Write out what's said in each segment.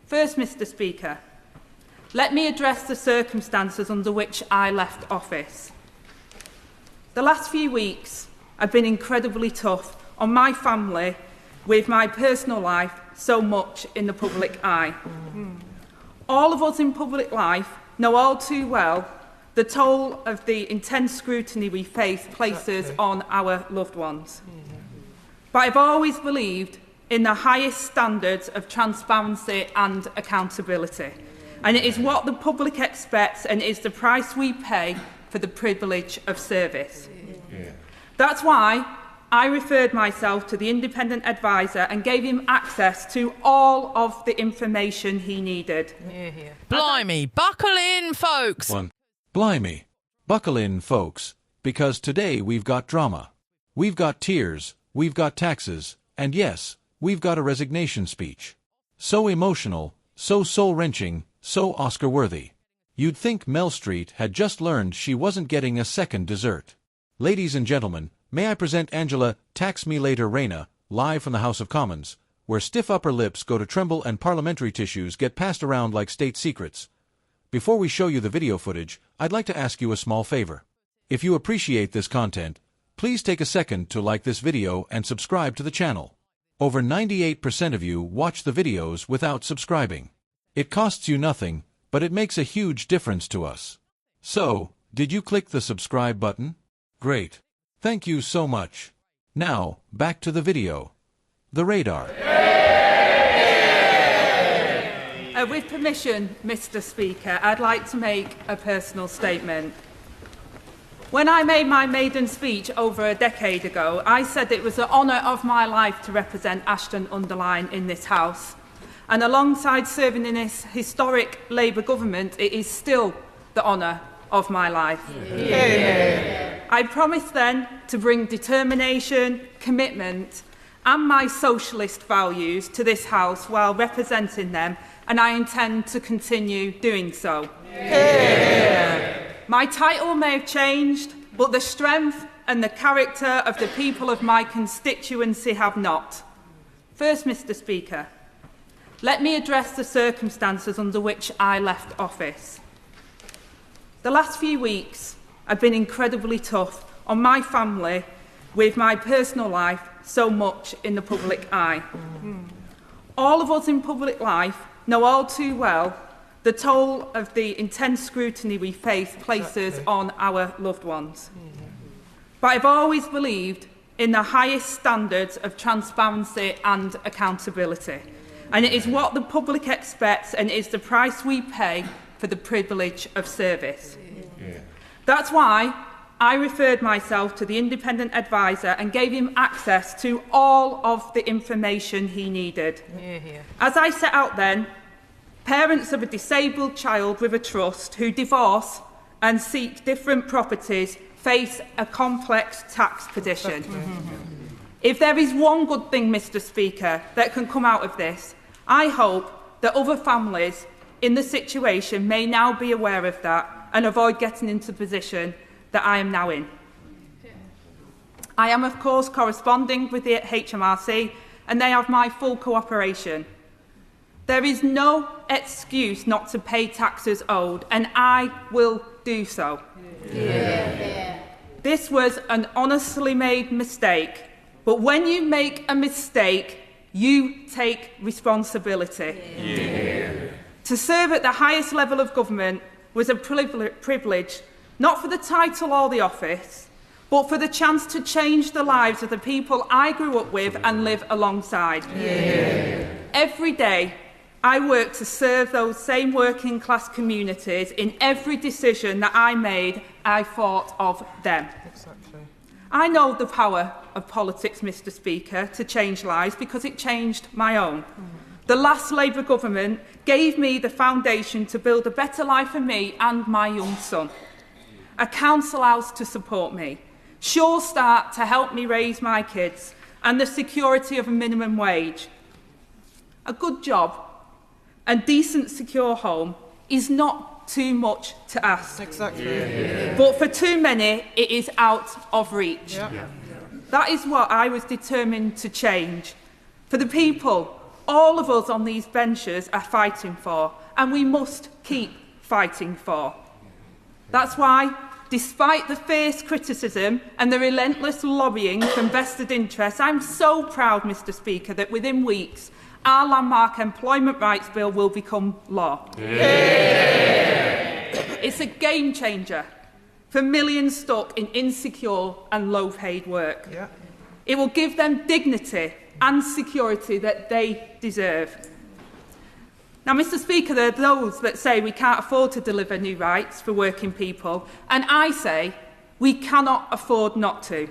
First, Mr. Speaker, let me address the circumstances under which I left office. The last few weeks have been incredibly tough on my family, with my personal life so much in the public eye. All of us in public life know all too well the toll of the intense scrutiny we face places on our loved ones. But I've always believed in the highest standards of transparency and accountability. And it is what the public expects, and it is the price we pay for the privilege of service. That's why I referred myself to the independent adviser and gave him access to all of the information he needed. Blimey, buckle in, folks. Blimey, buckle in, folks, because today we've got drama. We've got tears, we've got taxes, and yes, we've got a resignation speech. So emotional, so soul-wrenching, so Oscar-worthy. You'd think Mel Street had just learned she wasn't getting a second dessert. Ladies and gentlemen, may I present Angela Tax Me Later Rayner, live from the House of Commons, where stiff upper lips go to tremble and parliamentary tissues get passed around like state secrets. Before we show you the video footage, I'd like to ask you a small favor. If you appreciate this content, please take a second to like this video and subscribe to the channel. Over 98% of you watch the videos without subscribing. It costs you nothing, but it makes a huge difference to us. So, did you click the subscribe button? Great. Thank you so much. Now, back to the video. The radar. With permission, Mr. Speaker, I'd like to make a personal statement. When I made my maiden speech over a decade ago, I said it was the honour of my life to represent Ashton-under-Lyne in this House. And alongside serving in this historic Labour government, it is still the honour of my life. I promised then to bring determination, commitment and my socialist values to this House while representing them, and I intend to continue doing so. My title may have changed, but the strength and the character of the people of my constituency have not. First, Mr. Speaker, let me address the circumstances under which I left office. The last few weeks have been incredibly tough on my family, with my personal life so much in the public eye. All of us in public life know all too well the toll of the intense scrutiny we face places on our loved ones. But I've always believed in the highest standards of transparency and accountability. And it is what the public expects, and it is the price we pay for the privilege of service. That's why I referred myself to the independent adviser and gave him access to all of the information he needed. As I set out then, parents of a disabled child with a trust who divorce and seek different properties face a complex tax position. If there is one good thing, Mr. Speaker, that can come out of this, I hope that other families in the situation may now be aware of that and avoid getting into the position that I am now in. I am, of course, corresponding with the HMRC, and they have my full cooperation. There is no excuse not to pay taxes owed, and I will do so. This was an honestly made mistake, but when you make a mistake, you take responsibility. To serve at the highest level of government was a privilege, not for the title or the office, but for the chance to change the lives of the people I grew up with and live alongside. Every day, I work to serve those same working class communities. In every decision that I made, I thought of them. I know the power of politics, Mr. Speaker, to change lives because it changed my own. The last Labour government gave me the foundation to build a better life for me and my young son. A council house to support me, Sure Start to help me raise my kids, and the security of a minimum wage. A good job and decent, secure home is not too much to ask. But for too many, it is out of reach. That is what I was determined to change. For the people all of us on these benches are fighting for, and we must keep fighting for. That's why, despite the fierce criticism and the relentless lobbying from vested interests, I'm so proud, Mr. Speaker, that within weeks our landmark employment rights bill will become law. It's a game changer for millions stuck in insecure and low-paid work. It will give them dignity and security that they deserve. Now, Mr. Speaker, there are those that say we can't afford to deliver new rights for working people, and I say we cannot afford not to.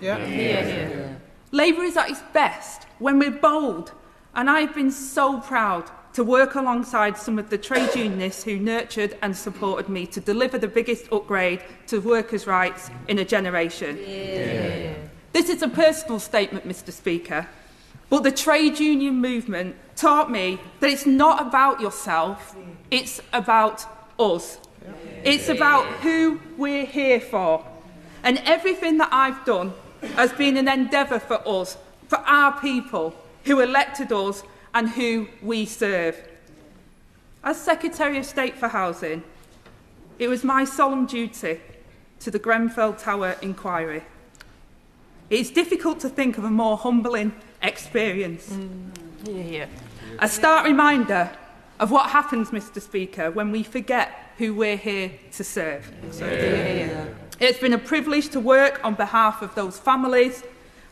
Labour is at its best when we're bold, and I've been so proud to work alongside some of the trade unionists who nurtured and supported me to deliver the biggest upgrade to workers' rights in a generation. This is a personal statement, Mr. Speaker, but the trade union movement taught me that it's not about yourself, it's about us. It's about who we're here for. And everything that I've done has been an endeavour for us, for our people who elected us and who we serve. As Secretary of State for Housing, it was my solemn duty to the Grenfell Tower inquiry. It's difficult to think of a more humbling experience. A stark reminder of what happens, Mr. Speaker, when we forget who we're here to serve. It's been a privilege to work on behalf of those families,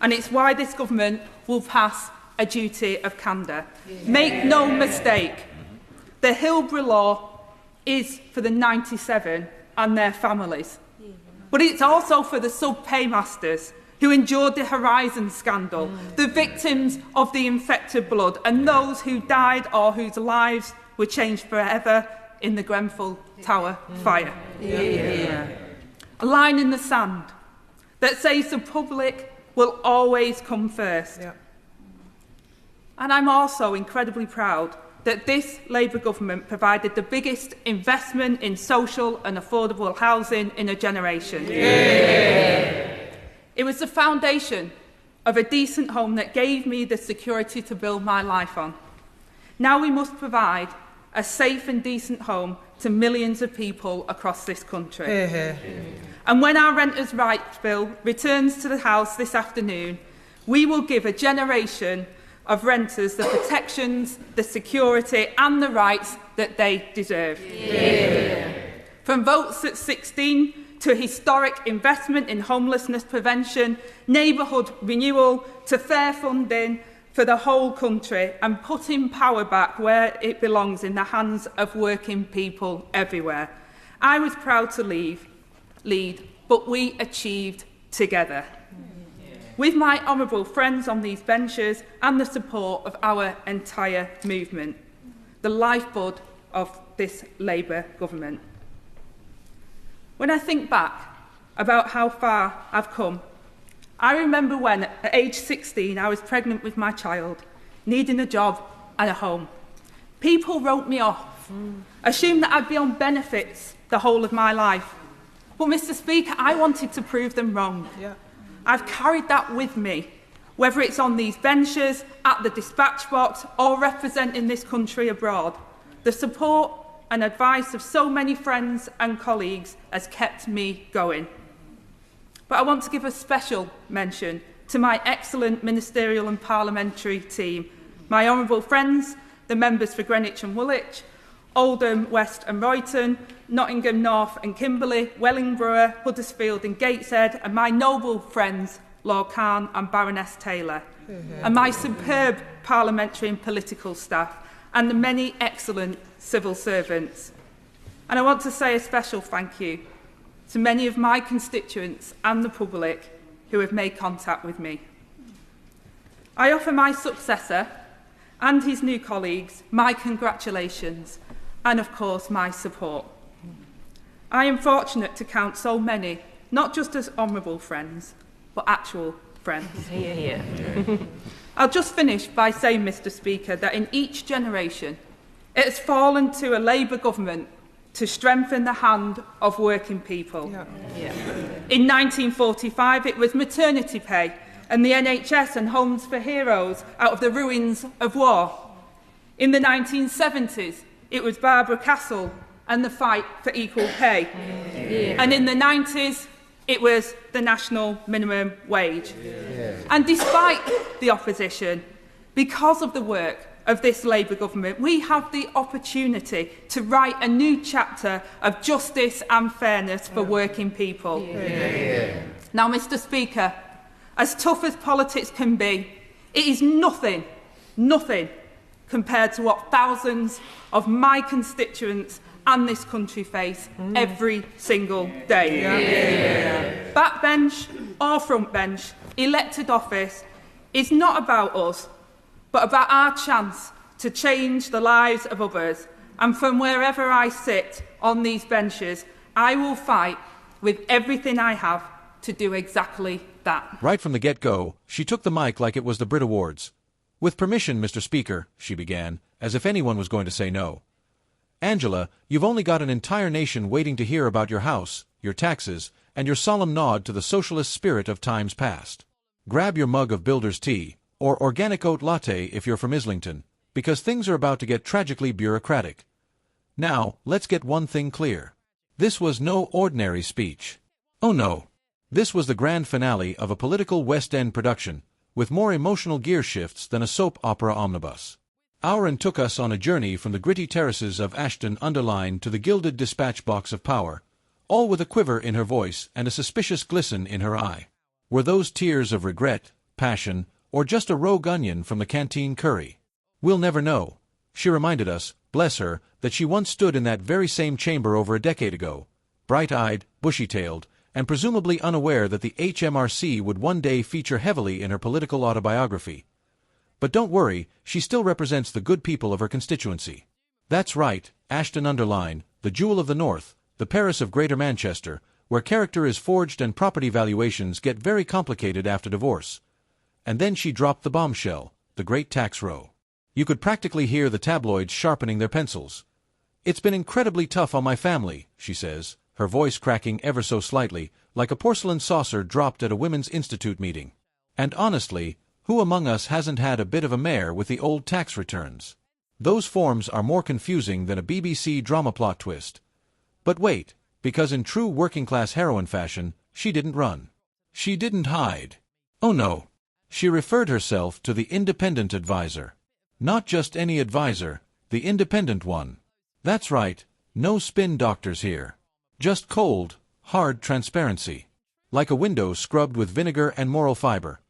and it's why this government will pass a duty of candour. Make no mistake, the Hillborough law is for the 97 and their families. But it's also for the sub-paymasters who endured the Horizon scandal, the victims of the infected blood, and those who died or whose lives were changed forever in the Grenfell Tower fire. A line in the sand that says the public will always come first. And I'm also incredibly proud that this Labour government provided the biggest investment in social and affordable housing in a generation. It was the foundation of a decent home that gave me the security to build my life on. Now we must provide a safe and decent home to millions of people across this country. And when our Renters' Rights Bill returns to the House this afternoon, we will give a generation of renters the protections, the security and the rights that they deserve. From votes at 16 to historic investment in homelessness prevention, neighbourhood renewal, to fair funding for the whole country, and putting power back where it belongs, in the hands of working people everywhere. I was proud to lead, but we achieved together. With my honourable friends on these benches and the support of our entire movement, the lifeblood of this Labour government. When I think back about how far I've come, I remember when, at age 16, I was pregnant with my child, needing a job and a home. People wrote me off, assumed that I'd be on benefits the whole of my life. But, Mr. Speaker, I wanted to prove them wrong. I've carried that with me, whether it's on these benches, at the dispatch box, or representing this country abroad. The support and advice of so many friends and colleagues has kept me going. But I want to give a special mention to my excellent ministerial and parliamentary team, my honourable friends, the members for Greenwich and Woolwich, Oldham, West and Royton, Nottingham North and Kimberley, Wellingborough, Huddersfield and Gateshead, and my noble friends, Lord Khan and Baroness Taylor, and my superb parliamentary and political staff, and the many excellent civil servants. And I want to say a special thank you to many of my constituents and the public who have made contact with me. I offer my successor and his new colleagues my congratulations and, of course, my support. I am fortunate to count so many, not just as honourable friends, but actual friends. I'll just finish by saying, Mr. Speaker, that in each generation it has fallen to a Labour government to strengthen the hand of working people. In 1945 it was maternity pay and the NHS and homes for heroes out of the ruins of war. In the 1970s, it was Barbara Castle and the fight for equal pay. Yeah. And in the 90s, it was the national minimum wage. Yeah. And despite the opposition, because of the work of this Labour government, we have the opportunity to write a new chapter of justice and fairness for working people. Yeah. Now, Mr. Speaker, as tough as politics can be, it is nothing compared to what thousands of my constituents and this country face every single day. Yeah. Backbench or frontbench, elected office is not about us, but about our chance to change the lives of others. And from wherever I sit on these benches, I will fight with everything I have to do exactly that. Right from the get-go, she took the mic like it was the Brit Awards. With permission, Mr. Speaker, she began, as if anyone was going to say no. Angela, you've only got an entire nation waiting to hear about your house, your taxes, and your solemn nod to the socialist spirit of times past. Grab your mug of builder's tea, or organic oat latte if you're from Islington, because things are about to get tragically bureaucratic. Now, let's get one thing clear. This was no ordinary speech. Oh no. This was the grand finale of a political West End production, with more emotional gear shifts than a soap opera omnibus. Auron took us on a journey from the gritty terraces of Ashton-under-Lyne to the gilded dispatch box of power, all with a quiver in her voice and a suspicious glisten in her eye. Were those tears of regret, passion, or just a rogue onion from the canteen curry? We'll never know. She reminded us, bless her, that she once stood in that very same chamber over a decade ago, bright-eyed, bushy-tailed, and presumably unaware that the HMRC would one day feature heavily in her political autobiography. But don't worry, she still represents the good people of her constituency. That's right, Ashton-under-Lyne, the jewel of the North, the Paris of Greater Manchester, where character is forged and property valuations get very complicated after divorce. And then she dropped the bombshell, the Great Tax Row. You could practically hear the tabloids sharpening their pencils. It's been incredibly tough on my family, she says, her voice cracking ever so slightly, like a porcelain saucer dropped at a Women's Institute meeting. And honestly, who among us hasn't had a bit of a mare with the old tax returns? Those forms are more confusing than a BBC drama plot twist. But wait, because in true working-class heroine fashion, she didn't run. She didn't hide. Oh no. She referred herself to the independent advisor. Not just any advisor, the independent one. That's right, no spin doctors here. Just cold, hard transparency. Like a window scrubbed with vinegar and moral fiber.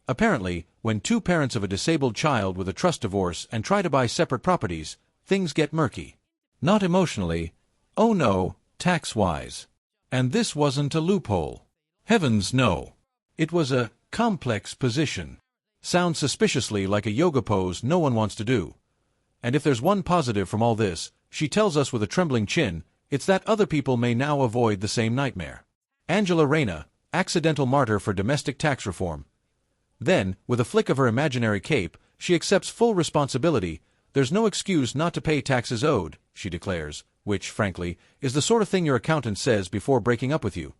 Apparently, when two parents of a disabled child with a trust divorce and try to buy separate properties, things get murky. Not emotionally, oh no, tax-wise. And this wasn't a loophole. Heavens no. It was a complex position. Sounds suspiciously like a yoga pose no one wants to do. And if there's one positive from all this, she tells us with a trembling chin, it's that other people may now avoid the same nightmare. Angela Rayner, accidental martyr for domestic tax reform. Then, with a flick of her imaginary cape, she accepts full responsibility. There's no excuse not to pay taxes owed, she declares, which, frankly, is the sort of thing your accountant says before breaking up with you.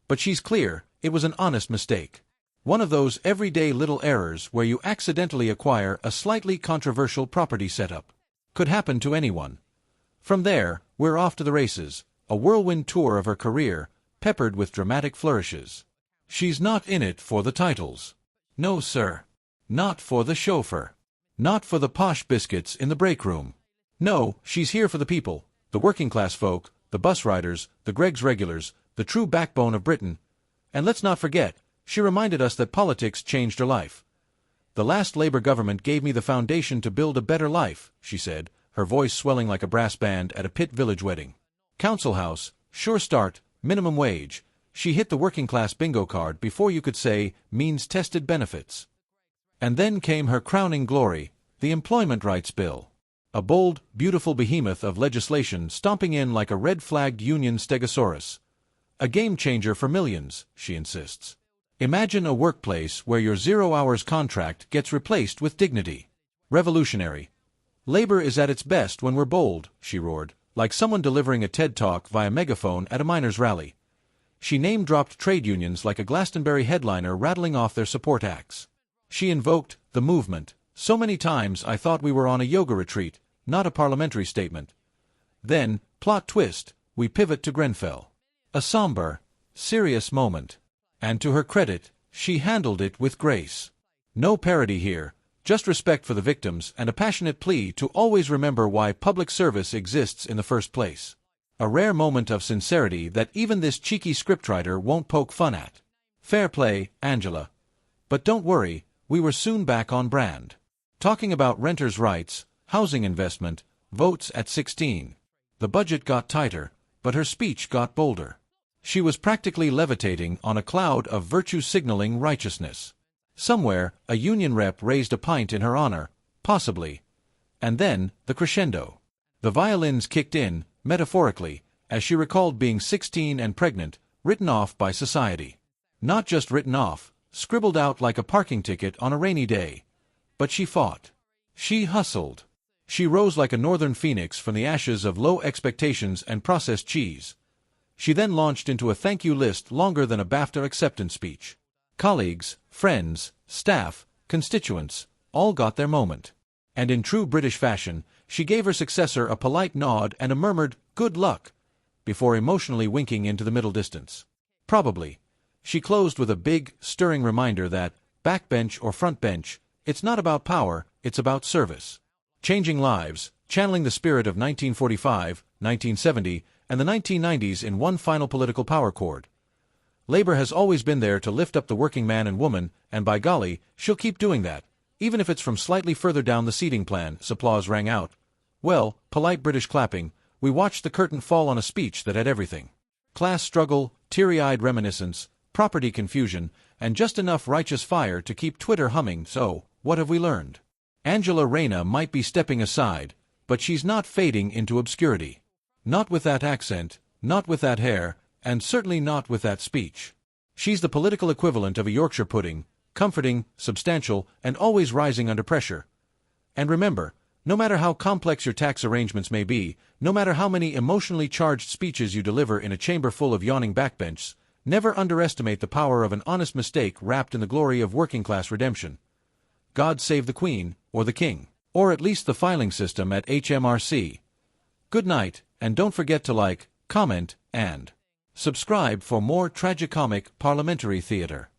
But she's clear, it was an honest mistake. One of those everyday little errors where you accidentally acquire a slightly controversial property setup. Could happen to anyone. From there, we're off to the races, a whirlwind tour of her career, peppered with dramatic flourishes. She's not in it for the titles. No, sir. Not for the chauffeur. Not for the posh biscuits in the break room. No, she's here for the people, the working-class folk, the bus riders, the Greggs regulars, the true backbone of Britain. And let's not forget, she reminded us that politics changed her life. The last Labour government gave me the foundation to build a better life, she said, her voice swelling like a brass band at a Pitt Village wedding. Council house, sure start, minimum wage. She hit the working-class bingo card before you could say means-tested benefits. And then came her crowning glory, the Employment Rights Bill. A bold, beautiful behemoth of legislation stomping in like a red-flagged Union stegosaurus. A game-changer for millions, she insists. Imagine a workplace where your 0-hours contract gets replaced with dignity. Revolutionary. Labor is at its best when we're bold, she roared, like someone delivering a TED Talk via megaphone at a miners' rally. She name-dropped trade unions like a Glastonbury headliner rattling off their support acts. She invoked the movement, So many times I thought we were on a yoga retreat, not a parliamentary statement. Then, plot twist, we pivot to Grenfell. A somber, serious moment. And to her credit, she handled it with grace. No parody here, just respect for the victims and a passionate plea to always remember why public service exists in the first place. A rare moment of sincerity that even this cheeky scriptwriter won't poke fun at. Fair play, Angela. But don't worry, we were soon back on brand. Talking about renters' rights, housing investment, votes at 16. The budget got tighter, but her speech got bolder. She was practically levitating on a cloud of virtue-signaling righteousness. Somewhere, a union rep raised a pint in her honor, possibly. And then, the crescendo. The violins kicked in, metaphorically, as she recalled being 16 and pregnant, written off by society. Not just written off, scribbled out like a parking ticket on a rainy day. But she fought. She hustled. She rose like a northern phoenix from the ashes of low expectations and processed cheese. She then launched into a thank-you list longer than a BAFTA acceptance speech. Colleagues, friends, staff, constituents, all got their moment. And in true British fashion, she gave her successor a polite nod and a murmured, "Good luck," before emotionally winking into the middle distance. Probably. She closed with a big, stirring reminder that, backbench or front bench, it's not about power, it's about service. Changing lives, channeling the spirit of 1945, 1970, and the 1990s in one final political power chord. Labor has always been there to lift up the working man and woman, and by golly, she'll keep doing that, even if it's from slightly further down the seating plan. Applause rang out. Well, polite British clapping, we watched the curtain fall on a speech that had everything. Class struggle, teary-eyed reminiscence, property confusion, and just enough righteous fire to keep Twitter humming. So, what have we learned? Angela Rayner might be stepping aside, but she's not fading into obscurity. Not with that accent, not with that hair, and certainly not with that speech. She's the political equivalent of a Yorkshire pudding, comforting, substantial, and always rising under pressure. And remember, no matter how complex your tax arrangements may be, no matter how many emotionally charged speeches you deliver in a chamber full of yawning backbenches, never underestimate the power of an honest mistake wrapped in the glory of working-class redemption. God save the Queen, or the King, or at least the filing system at HMRC. Good night, and don't forget to like, comment, and subscribe for more tragicomic parliamentary theater.